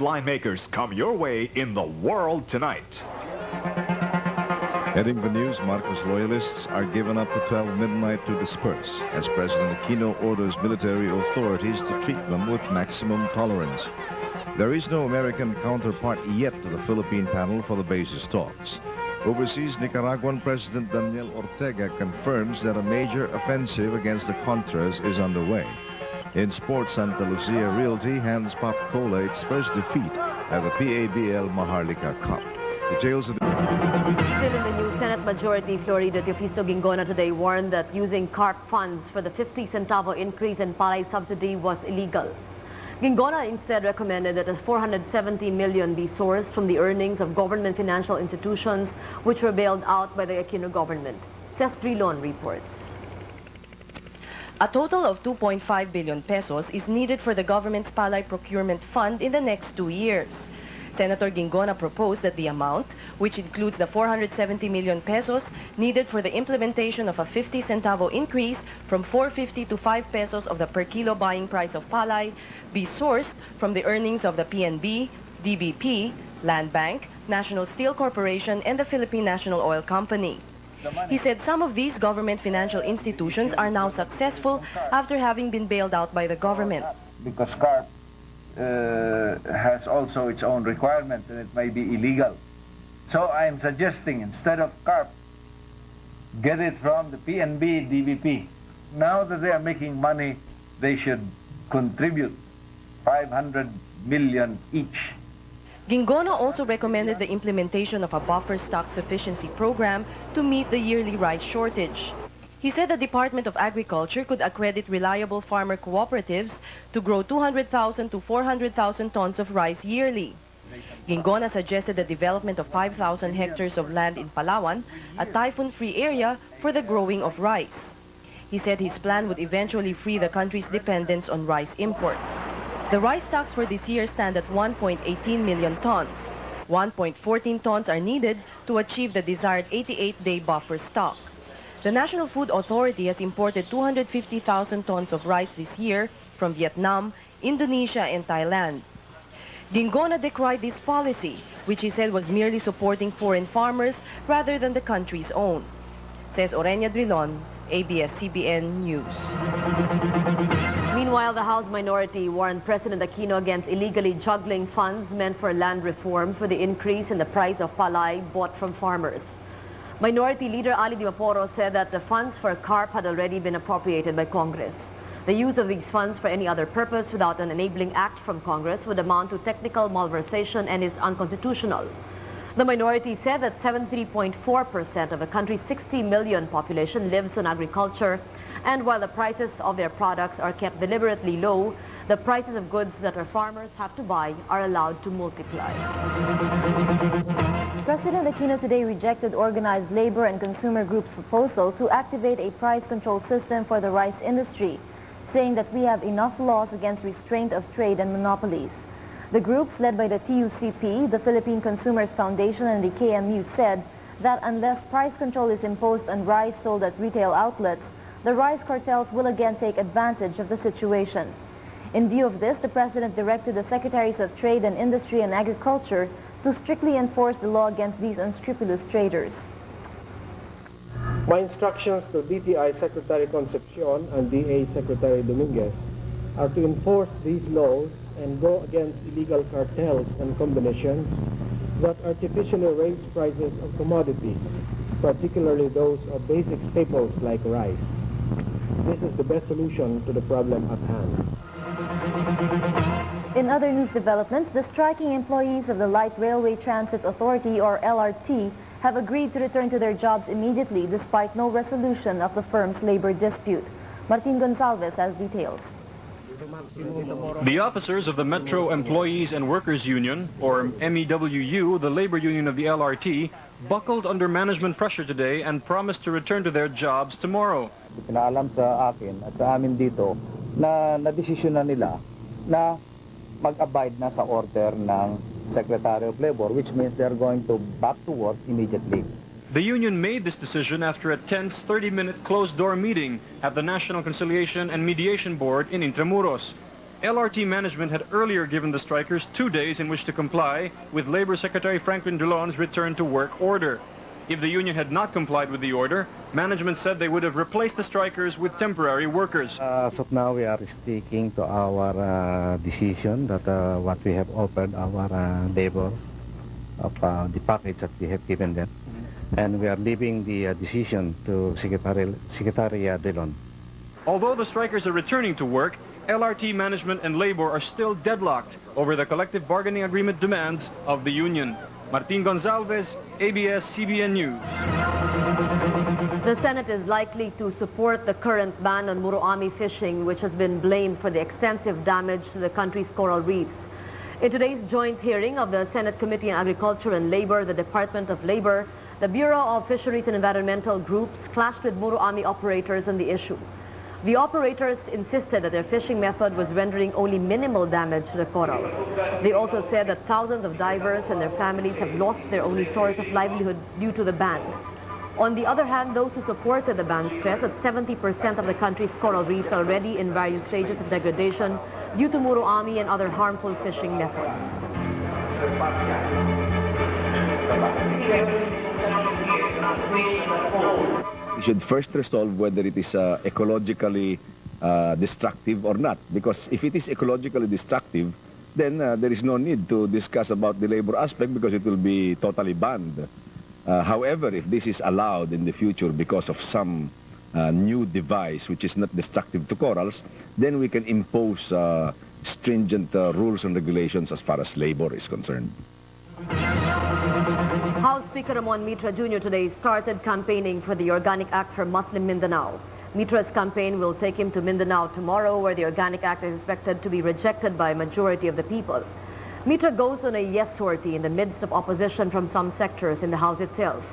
Line makers come your way in the world tonight. Heading the news, Marcos loyalists are given up to 12 midnight to disperse as President Aquino orders military authorities to treat them with maximum tolerance. There is no American counterpart yet to the Philippine panel for the basis talks. Overseas, Nicaraguan President Daniel Ortega confirms that a major offensive against the Contras is underway. In sports, Santa Lucia Realty hands Pop Cola its first defeat at the PABL Maharlika Cup. Details of Still in the news, Senate Majority Florida Teofisto Guingona today warned that using CARP funds for the 50 centavo increase in palay subsidy was illegal. Guingona instead recommended that a 470 million be sourced from the earnings of government financial institutions which were bailed out by the Aquino government. Ces Drilon reports. A total of 2.5 billion pesos is needed for the government's palay procurement fund in the next 2 years. Senator Guingona proposed that the amount, which includes the 470 million pesos needed for the implementation of a 50 centavo increase from 450 to 5 pesos of the per kilo buying price of palay, be sourced from the earnings of the PNB, DBP, Land Bank, National Steel Corporation, and the Philippine National Oil Company. He said some of these government financial institutions are now successful after having been bailed out by the government. Because CARP has also its own requirements and it may be illegal. So I'm suggesting instead of CARP, get it from the PNB, DBP. Now that they are making money, they should contribute 500 million each. Guingona also recommended the implementation of a buffer stock sufficiency program to meet the yearly rice shortage. He said the Department of Agriculture could accredit reliable farmer cooperatives to grow 200,000 to 400,000 tons of rice yearly. Guingona suggested the development of 5,000 hectares of land in Palawan, a typhoon-free area for the growing of rice. He said his plan would eventually free the country's dependence on rice imports. The rice stocks for this year stand at 1.18 million tons. 1.14 tons are needed to achieve the desired 88-day buffer stock. The National Food Authority has imported 250,000 tons of rice this year from Vietnam, Indonesia, and Thailand. Guingona decried this policy, which he said was merely supporting foreign farmers rather than the country's own. Says Ces Drilon, ABS-CBN News. Meanwhile, the House minority warned President Aquino against illegally juggling funds meant for land reform for the increase in the price of palay bought from farmers. Minority Leader Ali Dimaporo said that the funds for CARP had already been appropriated by Congress. The use of these funds for any other purpose without an enabling act from Congress would amount to technical malversation and is unconstitutional. The minority said that 73.4% of the country's 60 million population lives on agriculture, and while the prices of their products are kept deliberately low, the prices of goods that our farmers have to buy are allowed to multiply. President Aquino today rejected organized labor and consumer groups' proposal to activate a price control system for the rice industry, saying that we have enough laws against restraint of trade and monopolies. The groups led by the TUCP, the Philippine Consumers Foundation, and the KMU said that unless price control is imposed on rice sold at retail outlets, the rice cartels will again take advantage of the situation. In view of this, the President directed the Secretaries of Trade and Industry and Agriculture to strictly enforce the law against these unscrupulous traders. My instructions to DTI Secretary Concepcion and DA Secretary Dominguez are to enforce these laws and go against illegal cartels and combinations that artificially raise prices of commodities, particularly those of basic staples like rice. This is the best solution to the problem at hand. In other news developments, the striking employees of the Light Railway Transit Authority, or LRT, have agreed to return to their jobs immediately despite no resolution of the firm's labor dispute. Martin Gonzalvez has details. The officers of the Metro Employees and Workers Union, or MEWU, the labor union of the LRT, buckled under management pressure today and promised to return to their jobs tomorrow. Pinaalam sa akin at sa amin dito na nadesisyon na nila na mag-abide na sa order ng Secretary of Labor, which means they're going to back to work immediately. The union made this decision after a tense 30-minute closed-door meeting at the National Conciliation and Mediation Board in Intramuros. LRT management had earlier given the strikers 2 days in which to comply with Labor Secretary Franklin Drilon's return to work order. If the union had not complied with the order, management said they would have replaced the strikers with temporary workers. As of now, we are sticking to our decision that what we have offered our labor of the package that we have given them. And we are leaving the decision to Secretary Drilon. Although the strikers are returning to work, LRT management and labor are still deadlocked over the collective bargaining agreement demands of the union. Martin Gonzalvez, ABS-CBN News. The Senate is likely to support the current ban on Muro Ami fishing, which has been blamed for the extensive damage to the country's coral reefs. In today's joint hearing of the Senate Committee on Agriculture and Labor, the Department of Labor, the Bureau of Fisheries and Environmental Groups clashed with Muro Ami operators on the issue. The operators insisted that their fishing method was rendering only minimal damage to the corals. They also said that thousands of divers and their families have lost their only source of livelihood due to the ban. On the other hand, those who supported the ban stress that 70% of the country's coral reefs are already in various stages of degradation due to Muro Ami and other harmful fishing methods. We should first resolve whether it is ecologically destructive or not. Because if it is ecologically destructive, then there is no need to discuss about the labor aspect because it will be totally banned. However, if this is allowed in the future because of some new device which is not destructive to corals, then we can impose stringent rules and regulations as far as labor is concerned. House Speaker Ramon Mitra Jr. today started campaigning for the Organic Act for Muslim Mindanao. Mitra's campaign will take him to Mindanao tomorrow, where the Organic Act is expected to be rejected by a majority of the people. Mitra goes on a yes sortie in the midst of opposition from some sectors in the House itself.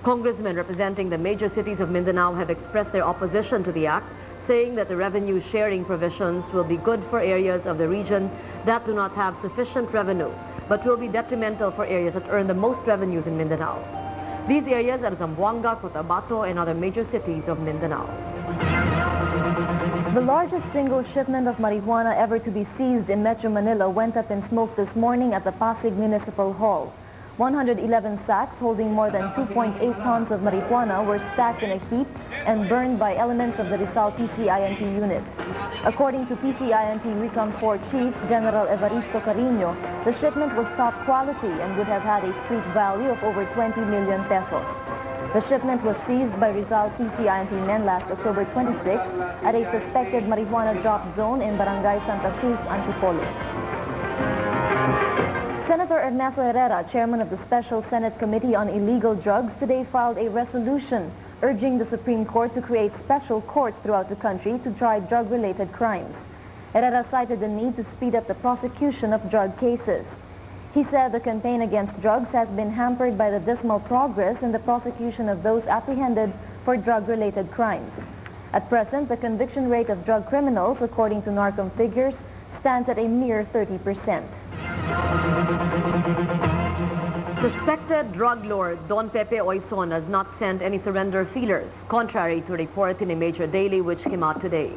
Congressmen representing the major cities of Mindanao have expressed their opposition to the act, saying that the revenue sharing provisions will be good for areas of the region that do not have sufficient revenue, but will be detrimental for areas that earn the most revenues in Mindanao. These areas are Zamboanga, Cotabato, and other major cities of Mindanao. The largest single shipment of marijuana ever to be seized in Metro Manila went up in smoke this morning at the Pasig Municipal Hall. 111 sacks holding more than 2.8 tons of marijuana were stacked in a heap and burned by elements of the Rizal PCINP unit. According to PCINP Recon 4 Chief General Evaristo Carino, the shipment was top quality and would have had a street value of over 20 million pesos. The shipment was seized by Rizal PCINP men last October 26 at a suspected marijuana drop zone in Barangay Santa Cruz, Antipolo. Senator Ernesto Herrera, chairman of the Special Senate Committee on Illegal Drugs, today filed a resolution urging the Supreme Court to create special courts throughout the country to try drug-related crimes. Herrera cited the need to speed up the prosecution of drug cases. He said the campaign against drugs has been hampered by the dismal progress in the prosecution of those apprehended for drug-related crimes. At present, the conviction rate of drug criminals, according to NARCOM figures, stands at a mere 30%. Suspected drug lord Don Pepe Oyson has not sent any surrender feelers, contrary to a report in a major daily which came out today.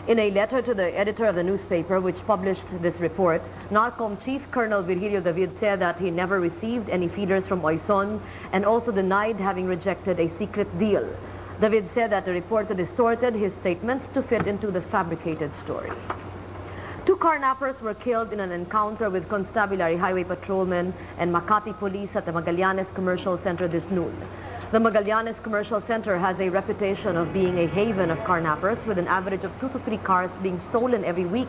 In a letter to the editor of the newspaper which published this report, NARCOM Chief Colonel Virgilio David said that he never received any feelers from Oyson and also denied having rejected a secret deal. David said that the reporter distorted his statements to fit into the fabricated story. 2 carnappers were killed in an encounter with constabulary highway patrolmen and Makati police at the Magallanes Commercial Center this noon. The Magallanes Commercial Center has a reputation of being a haven of carnappers, with an average of 2 to 3 cars being stolen every week.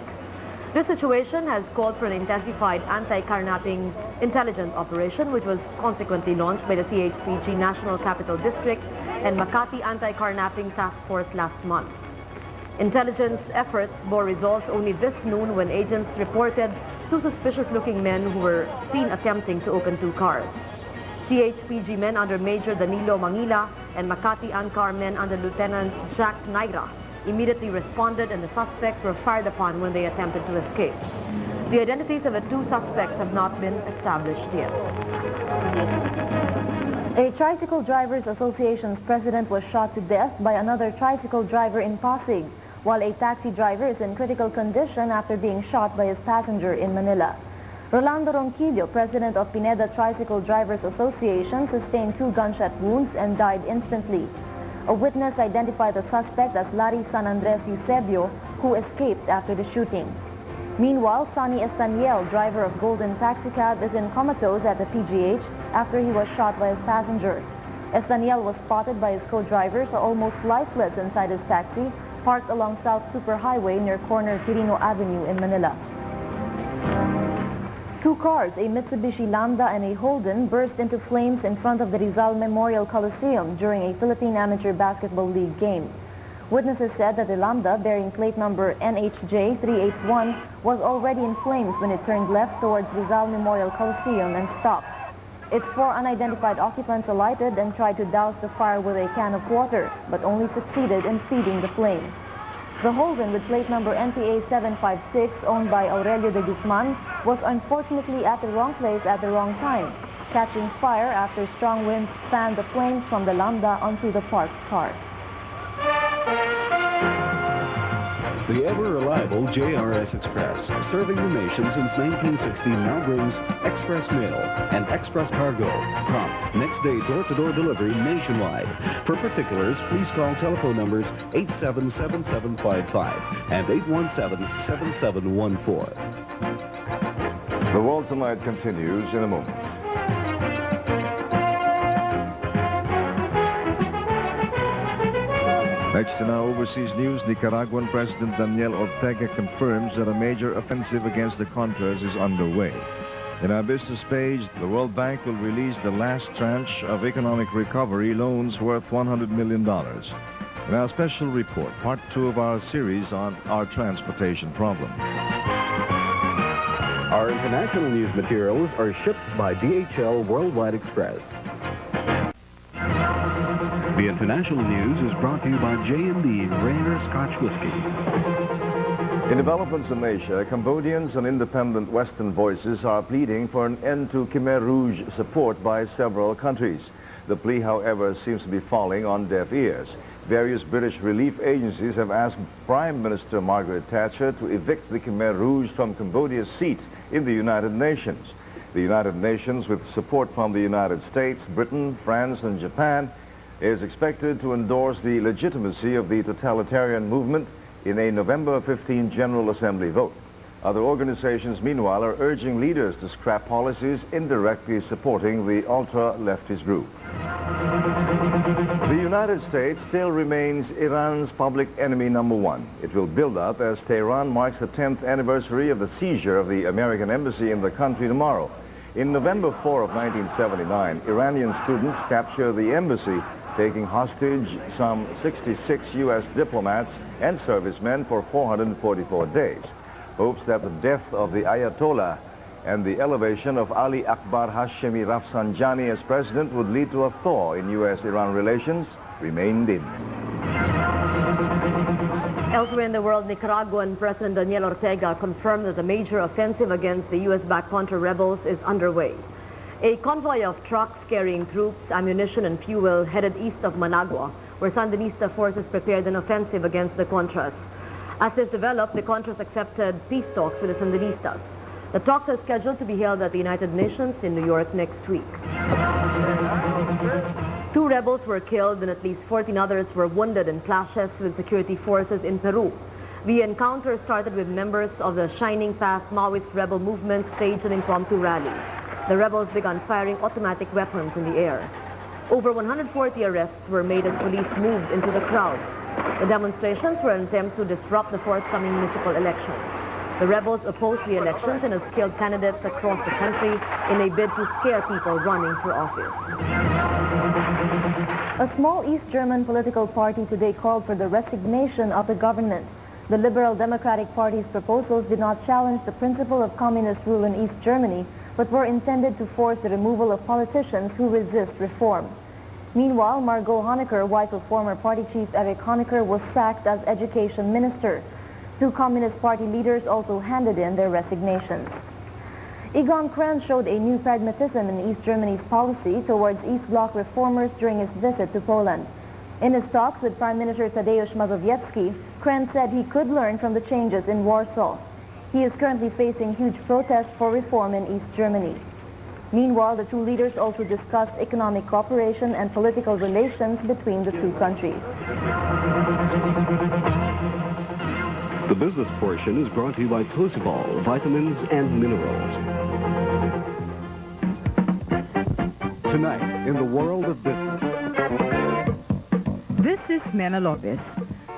This situation has called for an intensified anti-carnapping intelligence operation, which was consequently launched by the CHPG National Capital District and Makati Anti-Carnapping Task Force last month. Intelligence efforts bore results only this noon when agents reported 2 suspicious-looking men who were seen attempting to open 2 cars. CHPG men under Major Danilo Mangila and Makati ANCAR men under Lieutenant Jack Naira immediately responded, and the suspects were fired upon when they attempted to escape. The identities of the 2 suspects have not been established yet. A Tricycle Drivers Association's president was shot to death by another tricycle driver in Pasig. while a taxi driver is in critical condition after being shot by his passenger in Manila. Rolando Ronquillo, president of Pineda Tricycle Drivers Association, sustained 2 gunshot wounds and died instantly. A witness identified the suspect as Larry San Andres Eusebio, who escaped after the shooting. Meanwhile, Sonny Estaniel, driver of Golden Taxicab, is in comatose at the PGH after he was shot by his passenger. Estaniel was spotted by his co-drivers almost lifeless inside his taxi, parked along South Superhighway near corner Quirino Avenue in Manila. 2 cars, a Mitsubishi Lambda and a Holden, burst into flames in front of the Rizal Memorial Coliseum during a Philippine Amateur Basketball League game. Witnesses said that the Lambda, bearing plate number NHJ 381, was already in flames when it turned left towards Rizal Memorial Coliseum and stopped. Its 4 unidentified occupants alighted and tried to douse the fire with a can of water, but only succeeded in feeding the flame. The Holden, with plate number NPA 756, owned by Aurelio de Guzman, was unfortunately at the wrong place at the wrong time, catching fire after strong winds fanned the flames from the Lambda onto the parked car. The ever-reliable JRS Express, serving the nation since 1960, now brings Express Mail and Express Cargo. Prompt, next-day door-to-door delivery nationwide. For particulars, please call telephone numbers 877755 and 817-7714. The World Tonight continues in a moment. Next in our overseas news, Nicaraguan President Daniel Ortega confirms that a major offensive against the Contras is underway. In our business page, the World Bank will release the last tranche of economic recovery loans worth $100 million. In our special report, part 2 of our series on our transportation problem. Our international news materials are shipped by DHL Worldwide Express. The international news is brought to you by J&B Rare Scotch Whiskey. In developments in Asia, Cambodians and independent Western voices are pleading for an end to Khmer Rouge support by several countries. The plea, however, seems to be falling on deaf ears. Various British relief agencies have asked Prime Minister Margaret Thatcher to evict the Khmer Rouge from Cambodia's seat in the United Nations. The United Nations, with support from the United States, Britain, France, and Japan, is expected to endorse the legitimacy of the totalitarian movement in a November 15 General Assembly vote. Other organizations, meanwhile, are urging leaders to scrap policies indirectly supporting the ultra-leftist group. The United States still remains Iran's public enemy number 1. It will build up as Tehran marks the 10th anniversary of the seizure of the American embassy in the country tomorrow. In November 4 of 1979, Iranian students captured the embassy, taking hostage some 66 U.S. diplomats and servicemen for 444 days. Hopes that the death of the Ayatollah and the elevation of Ali Akbar Hashemi Rafsanjani as president would lead to a thaw in U.S.-Iran relations remain dim. Elsewhere in the world, Nicaraguan President Daniel Ortega confirmed that a major offensive against the U.S.-backed Contra rebels is underway. A convoy of trucks carrying troops, ammunition, and fuel headed east of Managua, where Sandinista forces prepared an offensive against the Contras. As this developed, the Contras accepted peace talks with the Sandinistas. The talks are scheduled to be held at the United Nations in New York next week. 2 rebels were killed and at least 14 others were wounded in clashes with security forces in Peru. The encounter started with members of the Shining Path Maoist rebel movement staged an impromptu rally. The rebels began firing automatic weapons in the air. Over 140 arrests were made as police moved into the crowds. The demonstrations were an attempt to disrupt the forthcoming municipal elections. The rebels opposed the elections and has killed candidates across the country in a bid to scare people running for office. A small East German political party today called for the resignation of the government. The Liberal Democratic Party's proposals did not challenge the principle of communist rule in East Germany, but were intended to force the removal of politicians who resist reform. Meanwhile, Margot Honecker, wife of former party chief Erich Honecker, was sacked as education minister. 2 Communist Party leaders also handed in their resignations. Egon Krenz showed a new pragmatism in East Germany's policy towards East Bloc reformers during his visit to Poland. In his talks with Prime Minister Tadeusz Mazowiecki, Krenz said he could learn from the changes in Warsaw. He is currently facing huge protests for reform in East Germany. Meanwhile, the two leaders also discussed economic cooperation and political relations between the two countries. The business portion is brought to you by Closivol, vitamins and minerals. Tonight, in the world of business. This is Mena Lopez.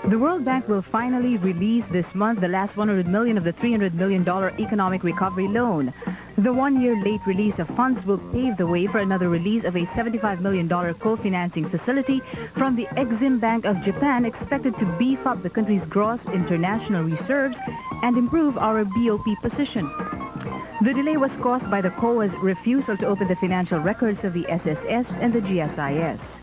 The World Bank will finally release this month the last $100 million of the $300 million economic recovery loan. The one-year late release of funds will pave the way for another release of a $75 million co-financing facility from the Exim Bank of Japan, expected to beef up the country's gross international reserves and improve our BOP position. The delay was caused by the COA's refusal to open the financial records of the SSS and the GSIS.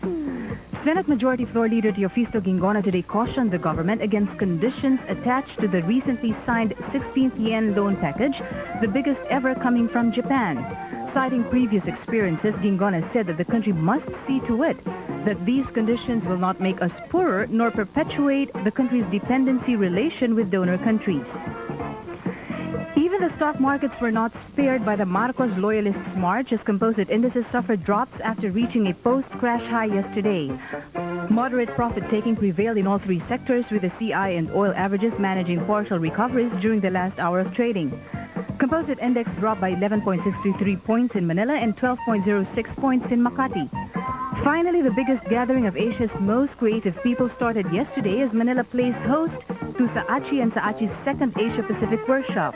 Senate Majority Floor Leader Teofisto Guingona today cautioned the government against conditions attached to the recently signed 16th yen loan package, the biggest ever coming from Japan. Citing previous experiences, Guingona said that the country must see to it that these conditions will not make us poorer nor perpetuate the country's dependency relation with donor countries. Even the stock markets were not spared by the Marcos loyalists' march, as composite indices suffered drops after reaching a post-crash high yesterday. Moderate profit-taking prevailed in all three sectors, with the CI and oil averages managing partial recoveries during the last hour of trading. Composite index dropped by 11.63 points in Manila and 12.06 points in Makati. Finally, the biggest gathering of Asia's most creative people started yesterday as Manila plays host to Saachi and Saachi's second Asia-Pacific workshop.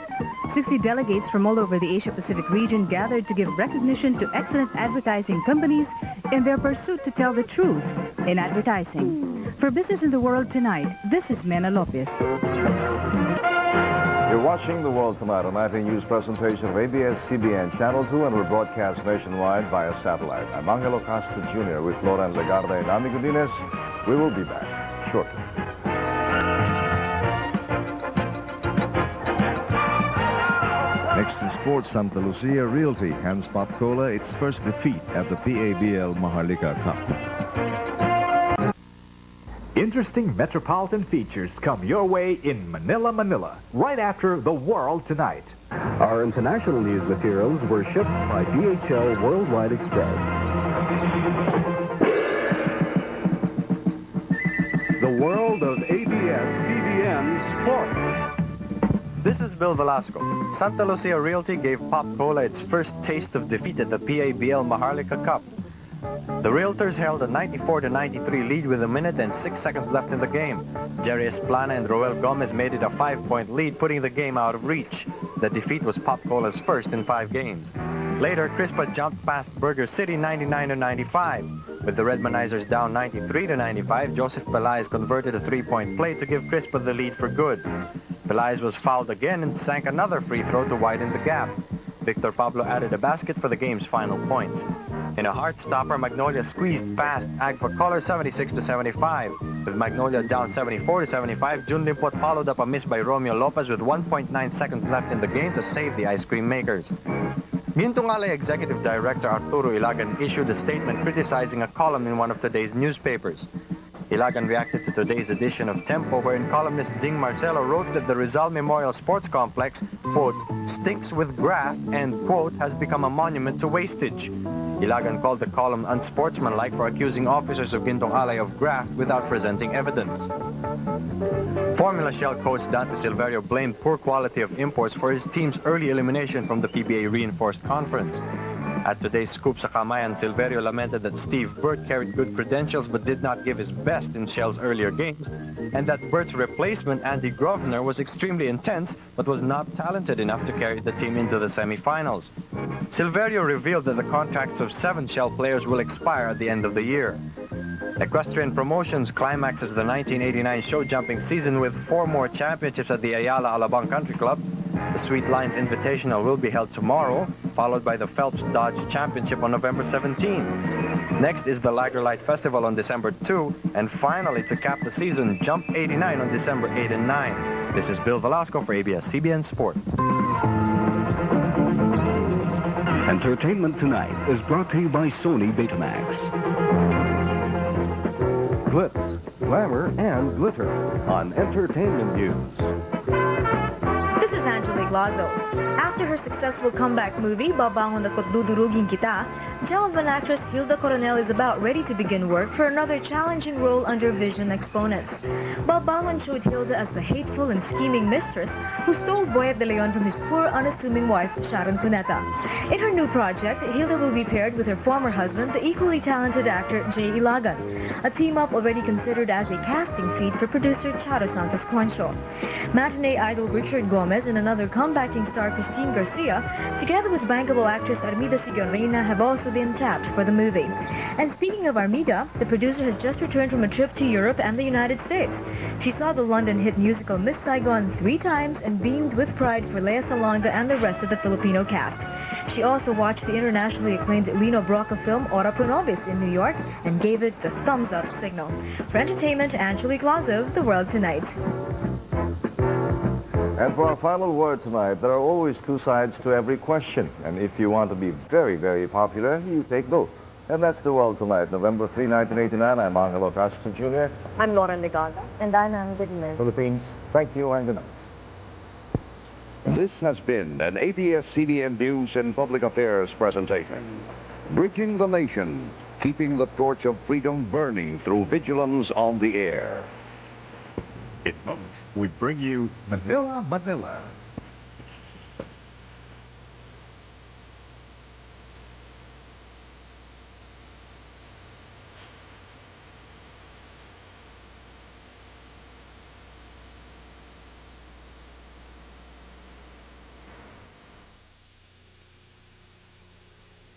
60 delegates from all over the Asia-Pacific region gathered to give recognition to excellent advertising companies in their pursuit to tell the truth in advertising. For Business in the World Tonight, this is Mena Lopez. You're watching The World Tonight, a nightly news presentation of ABS-CBN Channel 2, and we're broadcast nationwide via satellite. I'm Angelo Castro Jr. with Loren Legarda and Amy Godinez. We will be back shortly. Next in sports, Santa Lucia Realty hands Pop Cola its first defeat at the PABL Maharlika Cup. Interesting metropolitan features come your way in Manila, Manila, right after The World Tonight. Our international news materials were shipped by DHL Worldwide Express. The world of ABS-CBN Sports. This is Bill Velasco. Santa Lucia Realty gave Pop Cola its first taste of defeat at the PABL Maharlika Cup. The Realtors held a 94-93 lead with 1 minute and 6 seconds left in the game. Jerry Esplana and Roel Gomez made it a 5-point lead, putting the game out of reach. The defeat was Pop Cola's first in 5 games. Later, Crispa jumped past Burger City 99-95. With the Redmanizers down 93-95, Joseph Peláez converted a 3-point play to give Crispa the lead for good. Peláez was fouled again and sank another free throw to widen the gap. Victor Pablo added a basket for the game's final points. In a heart-stopper, Magnolia squeezed past Agfa Color 76-75. With Magnolia down 74-75, Jun Limpot followed up a miss by Romeo Lopez with 1.9 seconds left in the game to save the ice cream makers. Gintong Alay Executive Director Arturo Ilagan issued a statement criticizing a column in one of today's newspapers. Ilagan reacted to today's edition of Tempo, wherein columnist Ding Marcelo wrote that the Rizal Memorial Sports Complex, quote, stinks with graft and, quote, has become a monument to wastage. Ilagan called the column unsportsmanlike for accusing officers of Gintong Alay of graft without presenting evidence. Formula Shell coach Dante Silverio blamed poor quality of imports for his team's early elimination from the PBA Reinforced Conference. At today's Scoop sa Kamayan, Silverio lamented that Steve Burt carried good credentials but did not give his best in Shell's earlier games, and that Burt's replacement, Andy Grosvenor, was extremely intense but was not talented enough to carry the team into the semifinals. Silverio revealed that the contracts of 7 Shell players will expire at the end of the year. Equestrian Promotions climaxes the 1989 show jumping season with 4 more championships at the Ayala Alabang Country Club. The Sweet Lines Invitational will be held tomorrow, followed by the Phelps Dodge Championship on November 17. Next is the Liger Light Festival on December 2, and finally, to cap the season, Jump 89 on December 8 and 9. This is Bill Velasco for ABS-CBN Sports. Entertainment Tonight is brought to you by Sony Betamax. glitz, glamour, and glitter on Entertainment News. This is Angelique Lazo. After her successful comeback movie, Babangon Ako't Dudurugin Kita, gem of an actress Hilda Coronel is about ready to begin work for another challenging role under Vision Exponents. Babangon showed Hilda as the hateful and scheming mistress who stole Boyet de Leon from his poor, unassuming wife, Sharon Cuneta. In her new project, Hilda will be paired with her former husband, the equally talented actor Jay Ilagan, a team-up already considered as a casting feat for producer Charo Santos Cuancho. Matinee idol Richard Gomez and another comebacking star Christine Garcia, together with bankable actress Armida Signorina, have also been tapped for the movie. And speaking of Armida, the producer has just returned from a trip to Europe and the United States. She saw the London hit musical Miss Saigon 3 times and beamed with pride for Lea Salonga and the rest of the Filipino cast. She also watched the internationally acclaimed Lino Brocca film Ora Pro Nobis in New York and gave it the thumbs-up signal. For entertainment, Angelique Lazo, The World Tonight. And for our final word tonight, there are always two sides to every question. And if you want to be very, very popular, you take both. And that's The World Tonight, November 3, 1989. I'm Angelo Castro Jr. I'm Loren Legarda. And I'm Amy Godinez. Philippines, thank you and good night. This has been an ABS-CBN News and Public Affairs presentation. Bridging the nation, keeping the torch of freedom burning through vigilance on the air. In moments, we bring you Manila, Manila.